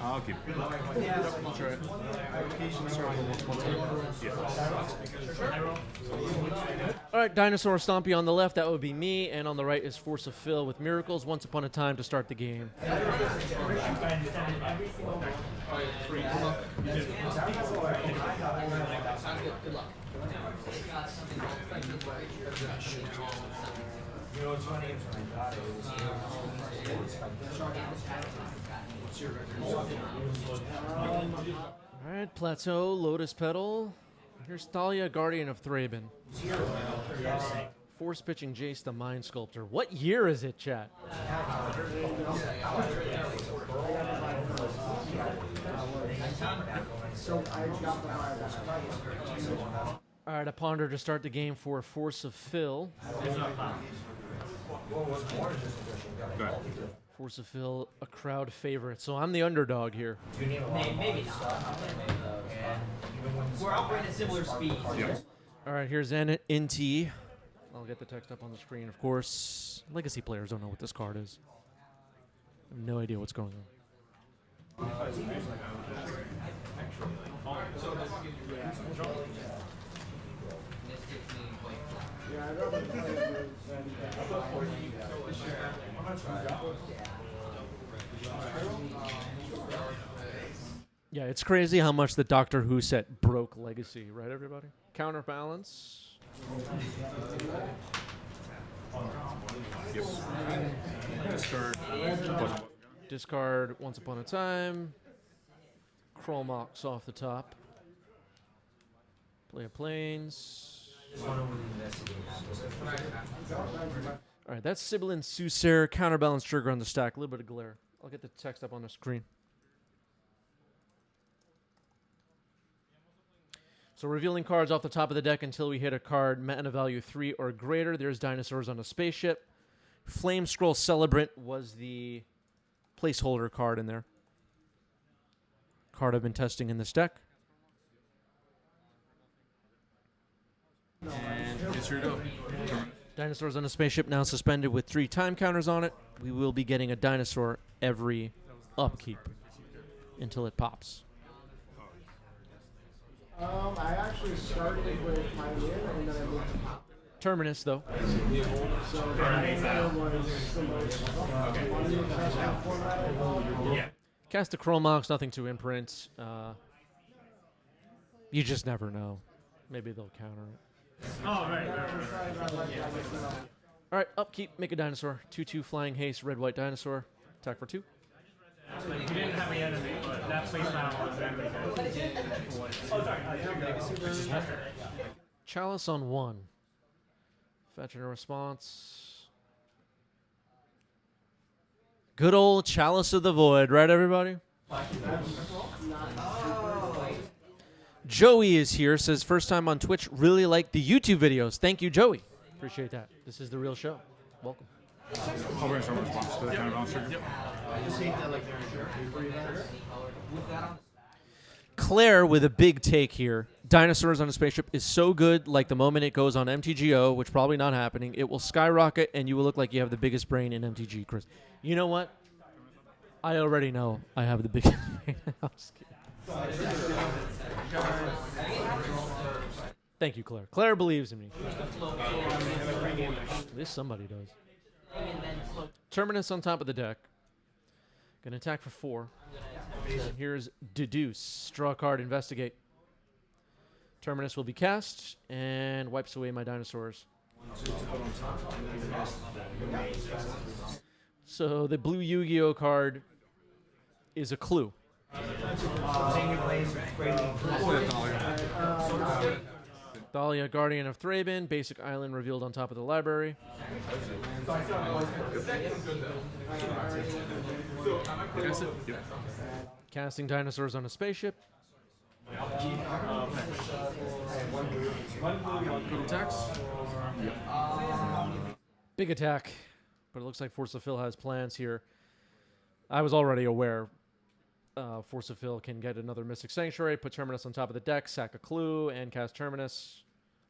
I'll keep it. I'll try it. All right, Dinosaur Stompy on the left, that would be me, and on the right is Force of Phil with Miracles, Once Upon a Time to start the game. All right, Plateau, Lotus Petal. Here's Thalia, Guardian of Thraben. Force pitching Jace the Mind Sculptor. What year is it, chat? All right, a ponder to start the game for Force of Phil. Force of Phil, a crowd favorite. So I'm the underdog here. Maybe not. We're operating at similar speeds. Yep. All right, here's NT. I'll get the text up on the screen, of course. Legacy players don't know what this card is. I have no idea what's going on. Yeah, it's crazy how much the Doctor Who set broke Legacy, right, everybody? Counterbalance. Yep. Discard. Discard Once Upon a Time. Chromox off the top. Play a Plains. All right, that's Sibyllin Soothsayer. Counterbalance trigger on the stack. A little bit of glare. I'll get the text up on the screen. So revealing cards off the top of the deck until we hit a card mana value 3 or greater. There's Dinosaurs on a Spaceship. Flame Scroll Celebrant was the placeholder card in there. Card I've been testing in this deck. And it's your go. Dinosaurs on a Spaceship now suspended with 3 time counters on it. We will be getting a dinosaur every upkeep until it pops. I actually started with my win and then I moved to pop. Terminus, though. So Dinosaur was the most interesting format involved. Yeah. Cast a Chromox, nothing to imprint. You just never know. Maybe they'll counter it. Oh, right. All right, upkeep, make a dinosaur. 2/2 flying haste, red white dinosaur. Attack for 2. You didn't have any enemy, but that place now was enemy. Chalice on 1. Fetching a response. Good old Chalice of the Void, right, everybody? Joey is here, says first time on Twitch, really like the YouTube videos. Thank you, Joey. Appreciate that. This is the real show. Welcome. I'll bring some response to the counterbalance trigger. Yep. Claire with a big take here. Dinosaurs on a Spaceship is so good, like the moment it goes on MTGO, which probably not happening, it will skyrocket and you will look like you have the biggest brain in MTG, Chris. You know what? I already know I have the biggest brain. I'm just kidding. Thank you, Claire. Claire believes in me. At least somebody does. Terminus on top of the deck. Gonna attack for 4. And here's Deduce. Draw a card, investigate. Terminus will be cast and wipes away my dinosaurs. So the blue Yu-Gi-Oh card is a clue. Thalia, Guardian of Thraben, basic island revealed on top of the library. Casting Dinosaurs on a Spaceship. Big attack, but it looks like Force of Phil has plans here. I was already aware Force of Phil can get another Mystic Sanctuary, put Terminus on top of the deck, sack a clue, and cast Terminus.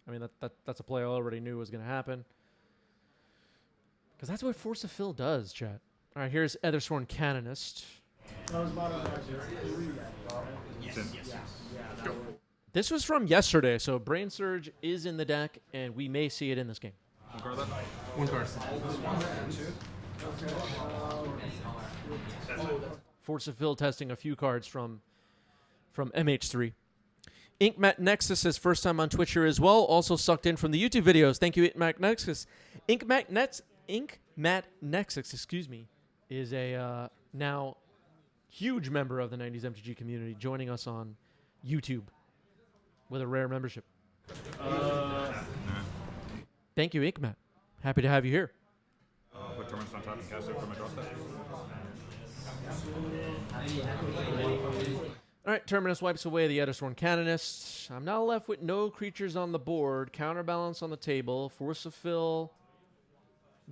I mean, that's a play I already knew was going to happen. Because that's what Force of Phil does, chat. All right, here's Ethersworn Canonist. That was bottom actually. It's in. Go. This was from yesterday, so Brain Surge is in the deck, and we may see it in this game. One card left. One card. Force of Phil testing a few cards from MH3. Inkmat Nexus says first time on Twitch here as well. Also sucked in from the YouTube videos. Thank you, Inkmat Nexus. Inkmat Nexus, excuse me, is a now huge member of the 90s MTG community, joining us on YouTube with a rare membership. Thank you, Inkmat. Happy to have you here. Put Terminus on top and cast it from my draw step. All right, Terminus wipes away the Ethersworn Canonist. I'm now left with no creatures on the board, counterbalance on the table, Force of Fill,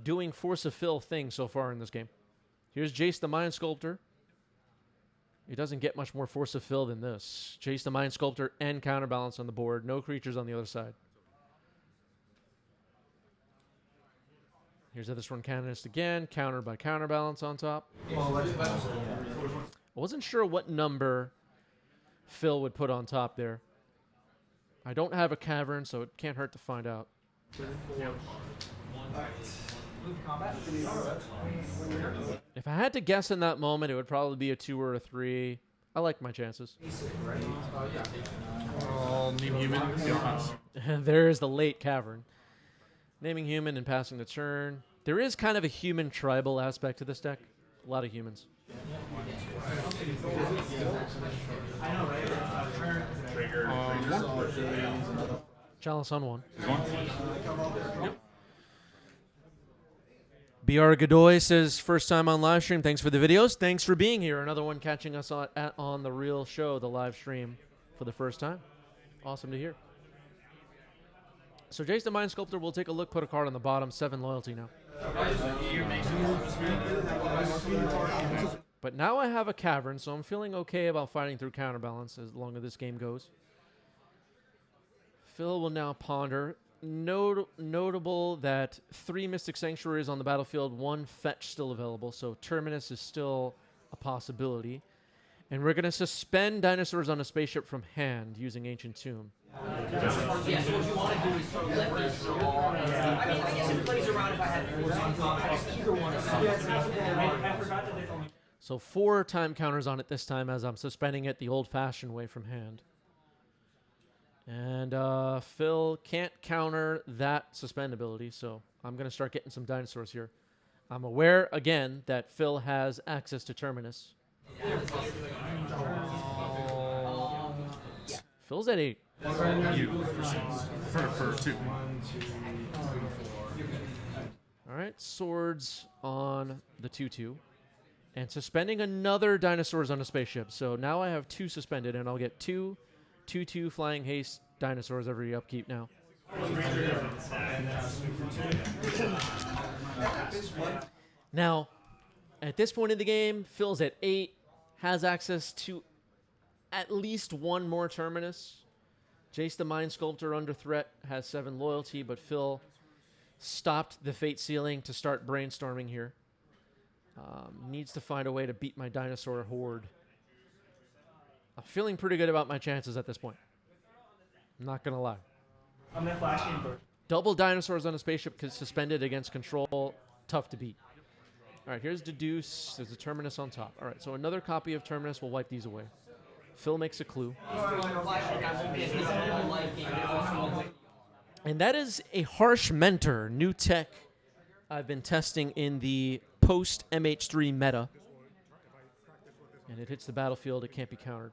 doing Force of Fill things so far in this game. Here's Jace the Mind Sculptor. It doesn't get much more Force of Fill than this. Jace the Mind Sculptor and counterbalance on the board, no creatures on the other side. Here's Ethersworn Canonist again, countered by counterbalance on top. I wasn't sure what number Phil would put on top there. I don't have a cavern, so it can't hurt to find out. If I had to guess in that moment, it would probably be a 2 or a 3. I like my chances. Name human. There's the late cavern. Naming human and passing the turn. There is kind of a human tribal aspect to this deck. A lot of humans. Chalice on 1. Yep. BR Godoy says, first time on live stream. Thanks for the videos. Thanks for being here. Another one catching us on the real show, the live stream, for the first time. Awesome to hear. So Jace the Mind Sculptor will take a look, put a card on the bottom. 7 loyalty now. But now I have a cavern, so I'm feeling okay about fighting through counterbalance as long as this game goes. Phil will now ponder. Notable that 3 Mystic Sanctuaries on the battlefield, 1 fetch still available, so Terminus is still a possibility. And we're going to suspend Dinosaurs on a Spaceship from hand using Ancient Tomb. Yeah, so what you want to do is leverage all. I guess it plays around if I had fours on top. I guess either one is I forgot that they only. So 4 time counters on it this time as I'm suspending it the old-fashioned way from hand. And Phil can't counter that suspend ability, so I'm going to start getting some Dinosaurs here. I'm aware, again, that Phil has access to Terminus. Phil's at 8. You for 2. All right, swords on the 2/2. And suspending another Dinosaurs on a Spaceship. So now I have 2 suspended, and I'll get 2 2/2 Flying Haste Dinosaurs every upkeep now. Now, at this point in the game, Phil's at 8, has access to at least 1 more Terminus. Jace the Mind Sculptor under threat has 7 loyalty, but Phil stopped the Fate Sealing to start brainstorming here. Needs to find a way to beat my Dinosaur horde. I'm feeling pretty good about my chances at this point. I'm not going to lie. I'm gonna flash in first. Double Dinosaurs on a Spaceship suspended against control. Tough to beat. All right, here's Deduce. There's a Terminus on top. All right, so another copy of Terminus will wipe these away. Phil makes a clue. And that is a Harsh Mentor, new tech I've been testing in the post-MH3 meta. And it hits the battlefield. It can't be countered.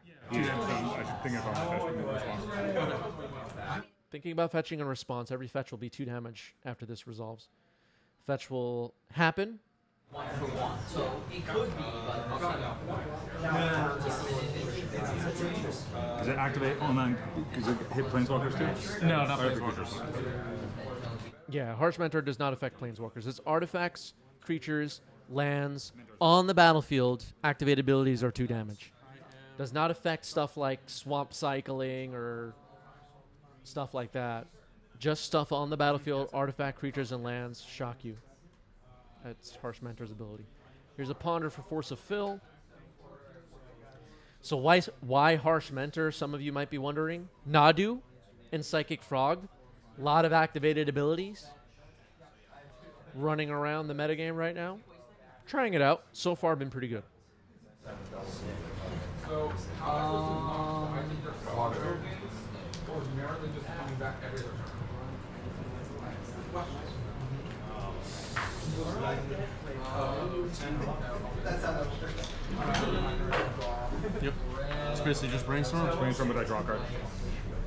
Thinking about fetching in response. Every fetch will be 2 damage after this resolves. Fetch will happen. 1 for 1. So it could be, but Does it activate on that? Does it hit planeswalkers too? No, not planeswalkers. Yeah, Harsh Mentor does not affect planeswalkers. It's artifacts, creatures, lands on the battlefield. Activated abilities are 2 damage. Does not affect stuff like swamp cycling or stuff like that. Just stuff on the battlefield, artifact, creatures, and lands shock you. That's Harsh Mentor's ability. Here's a Ponder for Force of Fill. So why Harsh Mentor, some of you might be wondering. Nadu and Psychic Frog. A lot of activated abilities running around the metagame right now. Trying it out. So far, been pretty good. Yep. It's basically just brainstorm. Brainstorm, but I draw a card.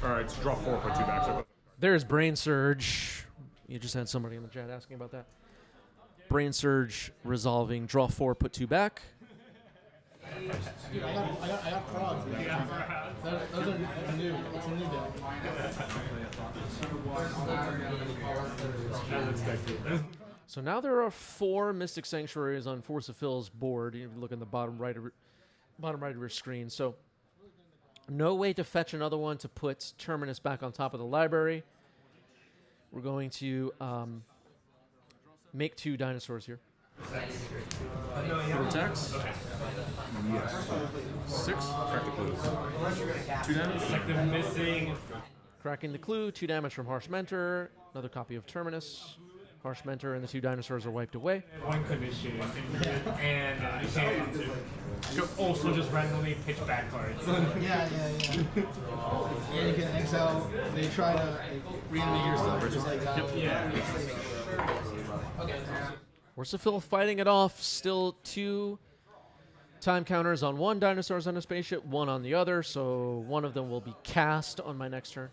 Alright, it's draw 4, put 2 back. So There's Brain Surge. You just had somebody in the chat asking about that. Brain Surge resolving. Draw 4, put 2 back. Dude, I got frogs. Those are new. It's a new deck. So now there are 4 Mystic Sanctuaries on Force of Fill's board. You look in the bottom right of your screen. So no way to fetch another one to put Terminus back on top of the library. We're going to make 2 dinosaurs here. Little attacks. Yes. 6. Crack the clue. 2 damage. Like the missing. Cracking the clue, 2 damage from Harsh Mentor. Another copy of Terminus. Harsh Mentor and the 2 dinosaurs are wiped away. One condition, and you can also just randomly pitch back cards. Yeah. And you can exile. They try to reanimate your stuff, just like that. Yeah. Force of Fill fighting it off. Still 2 time counters on one dinosaurs on a spaceship, 1 on the other, so one of them will be cast on my next turn.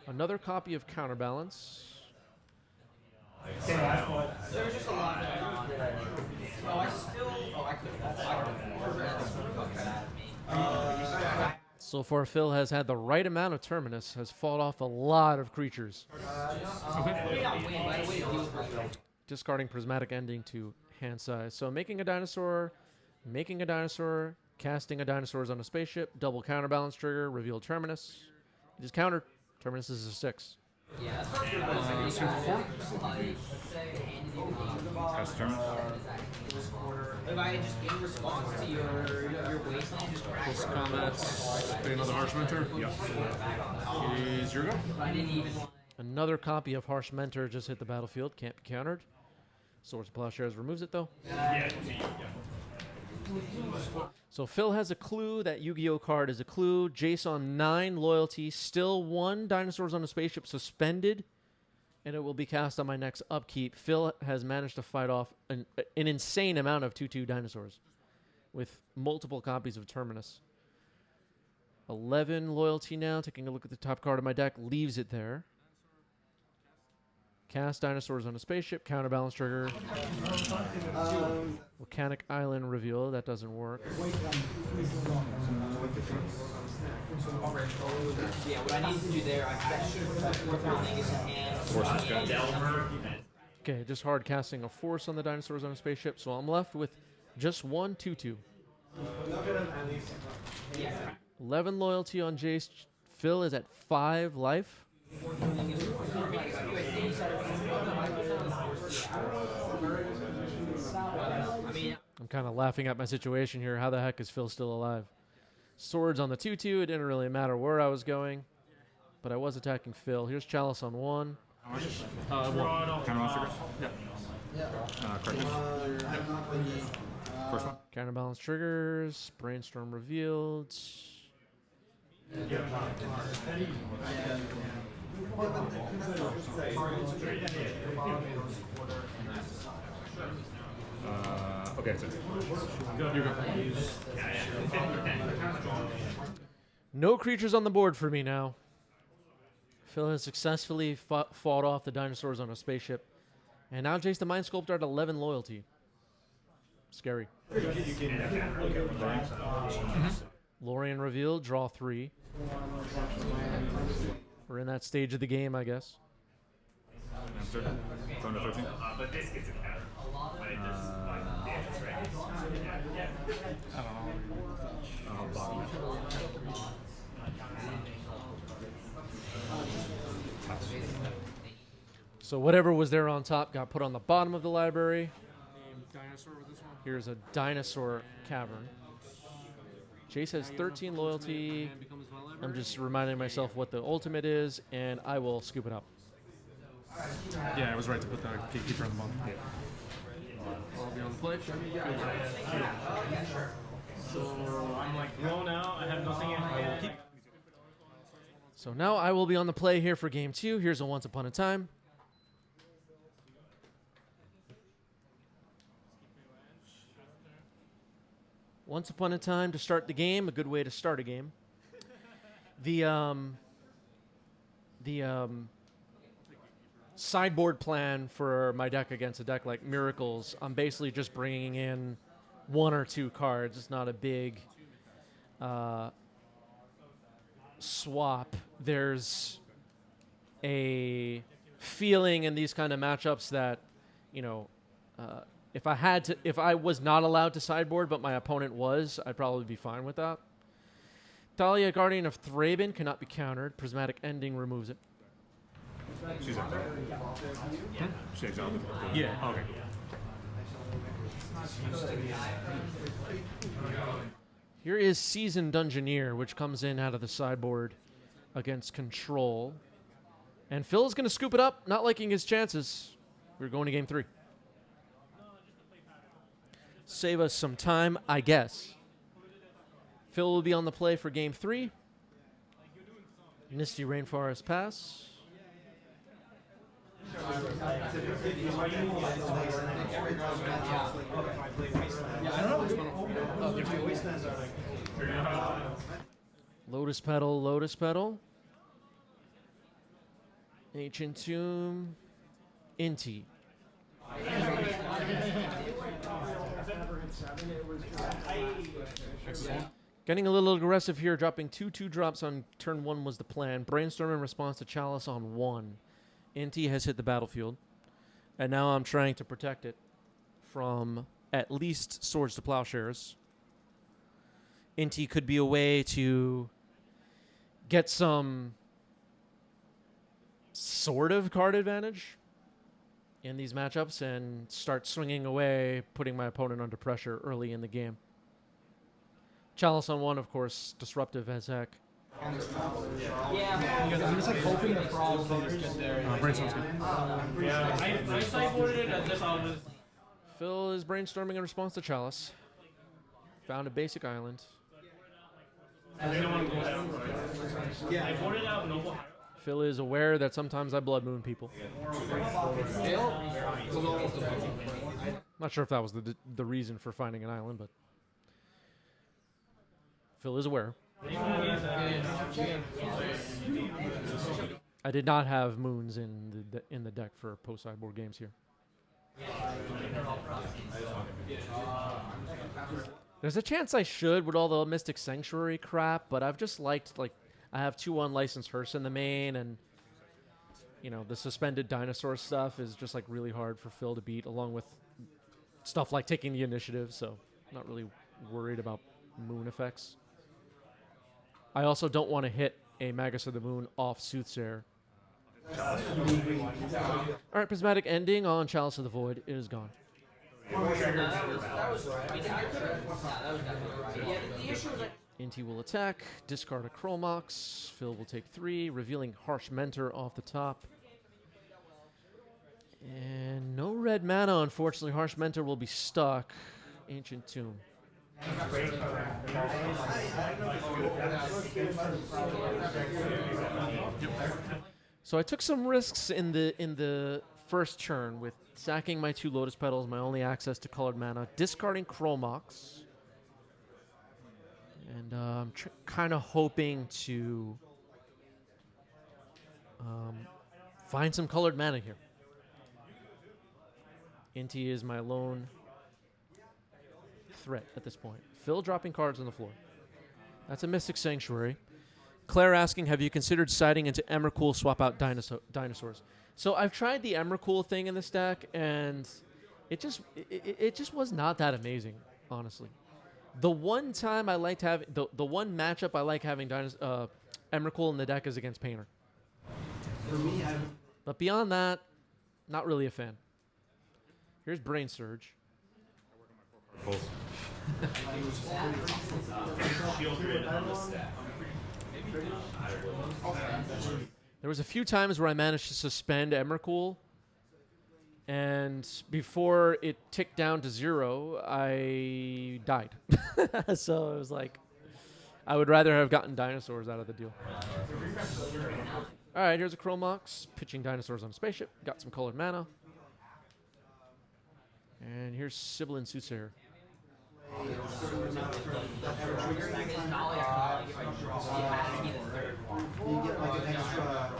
Another copy of Counterbalance. There was just a lot of So far, Phil has had the right amount of Terminus, has fought off a lot of creatures. Discarding Prismatic Ending to hand size. So making a dinosaur, casting a dinosaurs on a spaceship, double counterbalance trigger, reveal Terminus. It is countered. Terminus is a 6. Swing for 4. Cast turn. If I just in response to your wasteland, just crack. Close combat. Pay another Harsh Mentor. Yep. Is your go. I didn't even. Another copy of Harsh Mentor just hit the battlefield. Can't be countered. Swords of Plowshares removes it, though. So Phil has a clue. That Yu-Gi-Oh card is a clue. Jace on 9 loyalty. Still 1 dinosaurs on a spaceship suspended. And it will be cast on my next upkeep. Phil has managed to fight off an insane amount of 2/2 dinosaurs with multiple copies of Terminus. 11 loyalty now. Taking a look at the top card of my deck. Leaves it there. Cast dinosaurs on a spaceship. Counterbalance trigger. Volcanic Island reveal. That doesn't work. Yeah, what I need to do there, I should Okay, just hard casting a force on the dinosaurs on a spaceship. So I'm left with just 1 2/2. 11 loyalty on Jace. Phil is at 5 life. I'm kind of laughing at my situation here. How the heck is Phil still alive? Swords on the 2/2. It didn't really matter where I was going, but I was attacking Phil. Here's Chalice on 1. 1. Counterbalance triggers. Yeah. Correct. First one. Counterbalance triggers. Brainstorm revealed. Okay, that's it. You go. No creatures on the board for me now. Phil has successfully fought off the dinosaurs on a spaceship. And now Jace the Mind Sculptor at 11 loyalty. Scary. Lorien revealed, draw 3. We're in that stage of the game, I guess. Answer. Thunder 13. But this gets a counter. But it just, like, damage, right? I don't know. So whatever was there on top got put on the bottom of the library. Dinosaur with this one. Here's a Dinosaur Cavern. Jace has 13 loyalty. I'm just reminding myself what the ultimate is, and I will scoop it up. Yeah, I was right to put the gatekeeper on the bottom. Yeah. I'll be on the plate. So I'm like blown out. I have nothing in hand. So now I will be on the play here for game 2. Here's a Once Upon a Time. Once Upon a Time to start the game, a good way to start a game. The sideboard plan for my deck against a deck like Miracles, I'm basically just bringing in 1 or 2 cards. It's not a big swap. There's a feeling in these kind of matchups that, you know, if I was not allowed to sideboard, but my opponent was, I'd probably be fine with that. Thalia, Guardian of Thraben, cannot be countered. Prismatic Ending removes it. She's exiled. She's exiled. Yeah. Okay. Here is Seasoned Dungeoneer, which comes in out of the sideboard against Control. And Phil is going to scoop it up, not liking his chances. We're going to game 3. Save us some time, I guess. Phil will be on the play for game 3. Misty Rainforest pass. Lotus Petal, Lotus Petal. Ancient Tomb. Inti. Getting a little aggressive here, dropping 2/2 drops on turn 1 was the plan. Brainstorm in response to Chalice on 1. Inti has hit the battlefield, and now I'm trying to protect it from at least Swords to Plowshares. Inti could be a way to get some sort of card advantage in these matchups and start swinging away, putting my opponent under pressure early in the game. Chalice on 1, of course, disruptive as heck. I'm just like hoping the frog players get there. Brainstorm's good. Yeah, I sideboarded it as if I was. Phil is brainstorming in response to Chalice. Found a basic island. I didn't want to go down. Yeah. I boarded out Noble. Phil is aware that sometimes I blood moon people. Not sure if that was the reason for finding an island, but Phil is aware. I did not have moons in the deck for post sideboard games here. There's a chance I should with all the Mystic Sanctuary crap, but I've just liked, like, I have 2 unlicensed Hearse in the main, and, you know, the suspended Dinosaur stuff is just, like, really hard for Phil to beat, along with stuff like taking the initiative, so I'm not really worried about moon effects. I also don't want to hit a Magus of the Moon off Soothsayer. All right, Prismatic Ending on Chalice of the Void. It is gone. Inti will attack, discard a Chromox. Phil will take 3, revealing Harsh Mentor off the top. And no red mana, unfortunately. Harsh Mentor will be stuck. Ancient Tomb. So I took some risks in the first turn with sacking my 2 Lotus Petals, my only access to colored mana, discarding Chromox, and I'm kind of hoping to find some colored mana here. Inti is my lone threat at this point. Phil dropping cards on the floor. That's a Mystic Sanctuary. Claire asking, have you considered siding into Emrakul, swap out dinosaurs? So I've tried the Emrakul thing in this deck, and it just was not that amazing, honestly. The one time I liked having the one matchup I like having Emrakul in the deck is against Painter. For me, but beyond that, not really a fan. Here's Brain Surge. Pulls. There was a few times where I managed to suspend Emrakul, and before it ticked down to 0, I died. So it was like, I would rather have gotten Dinosaurs out of the deal. All right, here's a Chromox, pitching Dinosaurs on a spaceship. Got some colored mana. And here's Sibyllin Soothsayer. You get like an extra.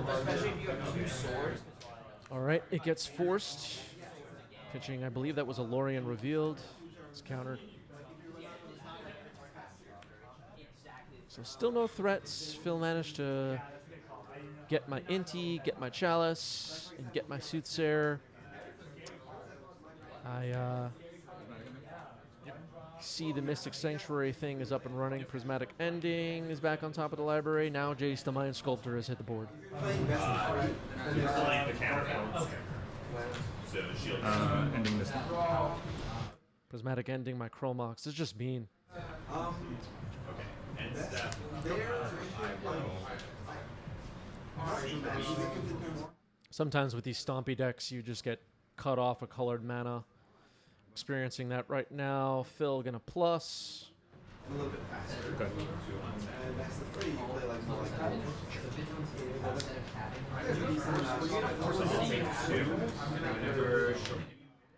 Especially if you have 2 swords. All right, it gets forced. Pitching, I believe that was a Lorien revealed. It's countered. So still no threats. Phil managed to get my Inti, get my Chalice, and get my Soothsayer. I see the Mystic Sanctuary thing is up and running. Prismatic Ending is back on top of the library. Now Jace the Mind Sculptor has hit the board. Ending this. Prismatic Ending, my Chromox. It's just mean. Sometimes with these Stompy decks, you just get cut off a colored mana. Experiencing that right now. Phil gonna plus. A little bit faster. Okay. And next to 3, you play like more like that.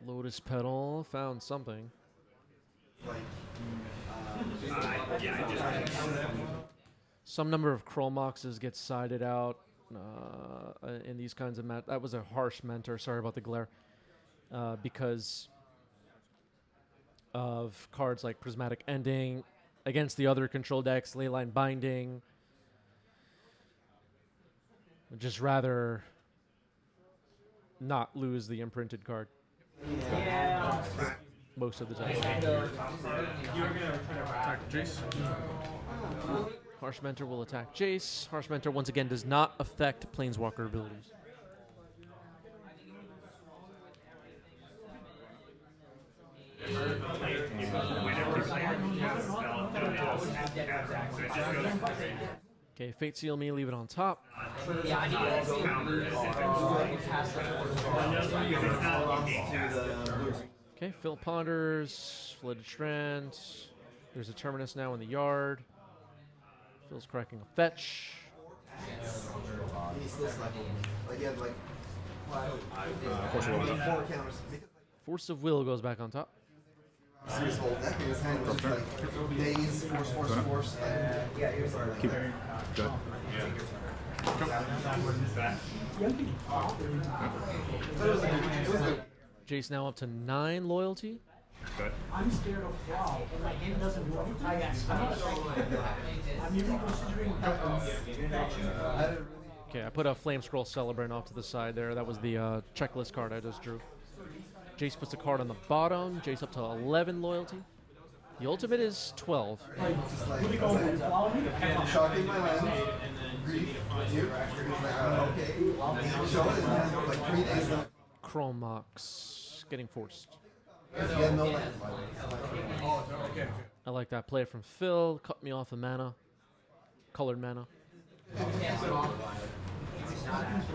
Lotus Petal found something. Some number of Chromoxes get sided out in these kinds of that was a harsh mentor. Sorry about the glare. Because of cards like Prismatic Ending against the other control decks, Leyline Binding. Would just rather not lose the imprinted card. Yeah. Most of the time. Attack Jace. Harsh Mentor will attack Jace. Harsh Mentor once again does not affect Planeswalker abilities. Okay, Fate Seal me, leave it on top. Yeah, I need to Okay, Phil ponders, Flooded Strand. There's a Terminus now in the yard. Phil's cracking a fetch. Force of Will goes back on top. His whole deck in his hand was like days, force. Yeah, he was like. Keep it. Good. Jace now up to 9 loyalty. Good. I'm scared of wow. My hand doesn't work. I'm even considering Okay, I put a Flame Scroll Celebrant off to the side there. That was the checklist card I just drew. Jace puts a card on the bottom. Jace up to 11 loyalty. The ultimate is 12. Shocking my land. Grief. You. Okay. Show it. Like 3 days. Chromox getting forced. Yeah, no land. I like that play from Phil. Cut me off of mana. Colored mana.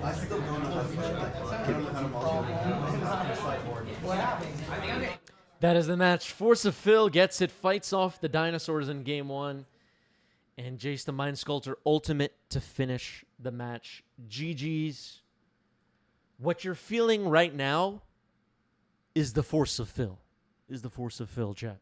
I still don't know how to That is the match. Force of Phil gets it, fights off the Dinosaurs in game 1. And Jace the Mind Sculptor ultimate to finish the match. GG's. What you're feeling right now is the Force of Phil. Is the Force of Phil, chat.